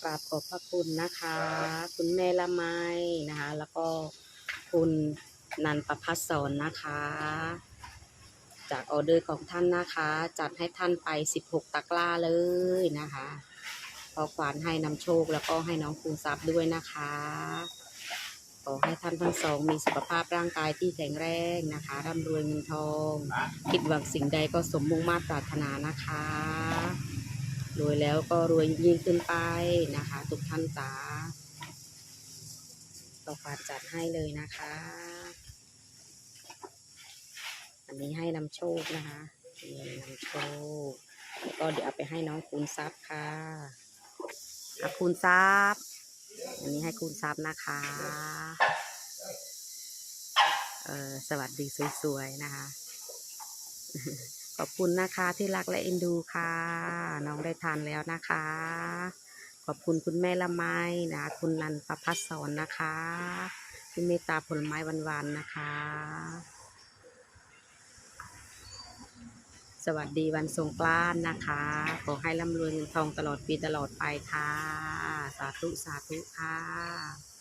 ราบขอบพระคุณนะคะ คุณแม่ละไมนะคะแล้วก็คุณนันประภัสสรนะคะจากออเดอร์ของท่านนะคะจัดให้ท่านไป16ตะกร้าเลยนะคะขอขวานให้นำโชคแล้วก็ให้น้องคูณทรัพย์ด้วยนะคะขอให้ท่านทั้งสองมีสุขภาพร่างกายที่แข็งแรงนะคะร่ำรวยเงินทองคิดหวังสิ่งใดก็สมมุ่งมา่ปรารถนานะคะรวยแล้วก็รวยยิ่งขึ้นไปนะคะทุกท่านจ๋าต่อฝากจัดให้เลยนะคะอันนี้ให้นำโชคนะคะนี่นำโชคแล้วก็เดี๋ยวเอาไปให้น้องคูณทรัพย์ค่ะคูณทรัพย์อันนี้ให้คูณทรัพย์นะคะสวัสดีสวยๆนะคะขอบคุณนะคะที่รักและเอ็นดูค่ะน้องได้ทานแล้วนะคะขอบคุณคุณแม่ละไมนะคุณนันประภัสสรนะคะที่เมตตาผลไม้หวานๆนะคะสวัสดีวันสงกรานต์นะคะขอให้ร่ำรวยเงินทองตลอดปีตลอดไปค่ะสาธุสาธุค่ะ